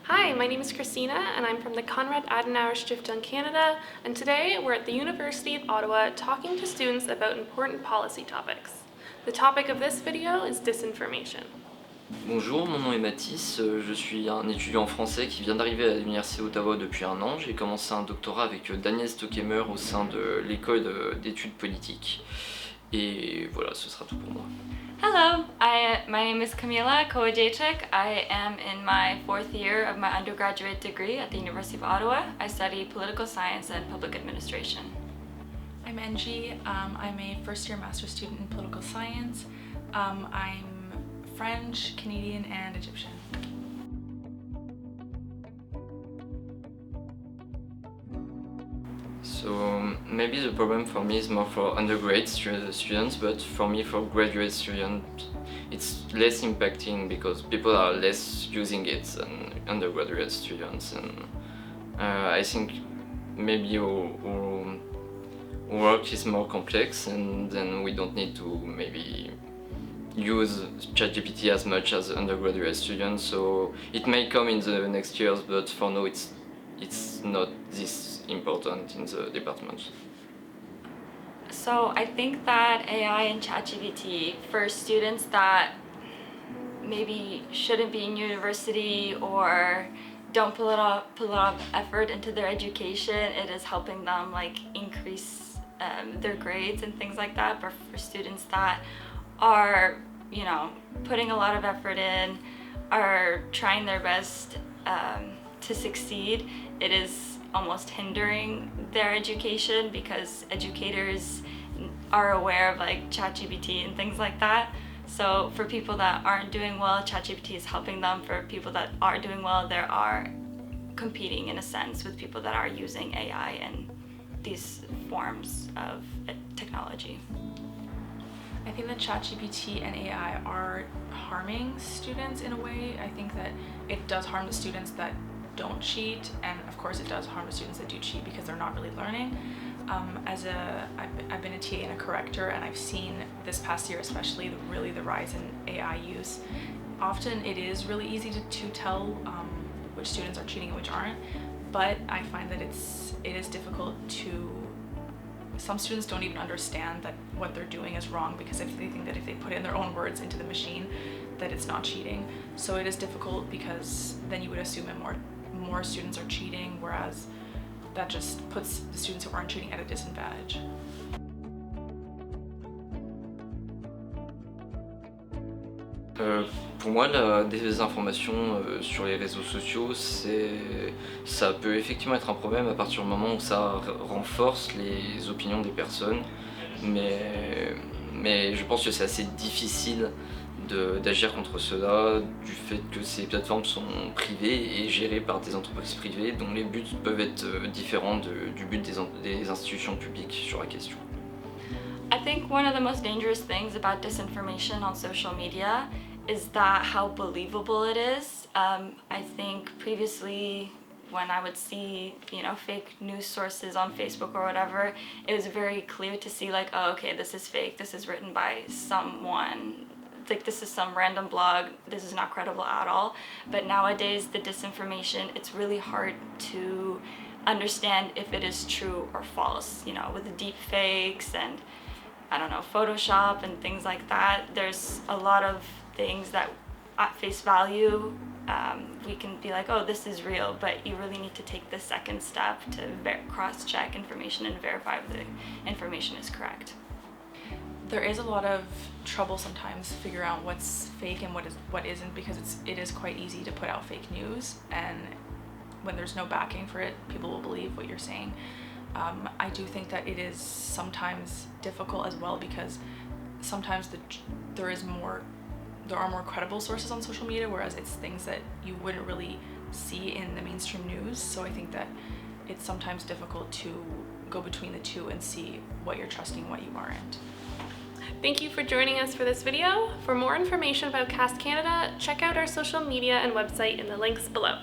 Hi, my name is Christina and I'm from the Konrad Adenauer Stiftung Canada, and today we're at the University of Ottawa talking to students about important policy topics. The topic of this video is disinformation. Bonjour, mon nom est Mathis, je suis un étudiant français qui vient d'arriver à l'Université d'Ottawa depuis un an. J'ai commencé un doctorat avec Daniel Stockemer au sein de l'école d'études politiques. Et voilà, ce sera tout pour moi. Hello, my name is Kamila Kowajczyk. I am in my 4th year of my undergraduate degree at the University of Ottawa. I study political science and public administration. I'm Angie. I'm a first-year master's student in political science. I'm French, Canadian, and Egyptian. So maybe the problem for me is more for undergrad students, but for me, for graduate students, it's less impacting because people are less using it than undergraduate students, and I think maybe our work is more complex, and then we don't need to maybe use ChatGPT as much as undergraduate students. So it may come in the next years, but for now it's not this important in the department. So I think that AI and ChatGPT for students that maybe shouldn't be in university or don't put a lot of effort into their education, it is helping them like increase their grades and things like that. But for students that are, you know, putting a lot of effort in, are trying their best to succeed, it is almost hindering their education because educators are aware of like ChatGPT and things like that. So for people that aren't doing well, ChatGPT is helping them. For people that are doing well, they are competing in a sense with people that are using AI and these forms of technology. I think that ChatGPT and AI are harming students in a way. I think that it does harm the students that don't cheat, and of course it does harm the students that do cheat because they're not really learning. I've been a TA and a corrector, and I've seen this past year especially the rise in AI use. Often it is really easy to tell which students are cheating and which aren't, but I find that it is difficult to. Some students don't even understand that what they're doing is wrong because if they think that if they put in their own words into the machine that it's not cheating. So it is difficult because then you would assume that more students are cheating, whereas that just puts the students who aren't cheating at a disadvantage. Pour moi, la désinformation sur les réseaux sociaux, ça peut effectivement être un problème à partir du moment où ça renforce les opinions des personnes, mais je pense que c'est assez difficile d'agir contre cela du fait que ces plateformes sont privées et gérées par des entreprises privées dont les buts peuvent être différents du but des institutions publiques sur la question. I think one of the most dangerous things about disinformation on social media is that how believable it is. I think previously when I would see, fake news sources on Facebook or whatever, it was very clear to see like, oh, okay, this is fake, this is written by someone, like this is some random blog, this is not credible at all. But nowadays the disinformation, it's really hard to understand if it is true or false, with the deep fakes and Photoshop and things like that. There's a lot of things that at face value we can be like, oh, this is real, but you really need to take the second step to cross-check information and verify if the information is correct. There is a lot of trouble sometimes figuring out what's fake and what isn't because it is quite easy to put out fake news, and when there's no backing for it, people will believe what you're saying. I do think that it is sometimes difficult as well because sometimes there are more credible sources on social media, whereas it's things that you wouldn't really see in the mainstream news. So I think that it's sometimes difficult to go between the two and see what you're trusting and what you aren't. Thank you for joining us for this video. For more information about CAST Canada, check out our social media and website in the links below.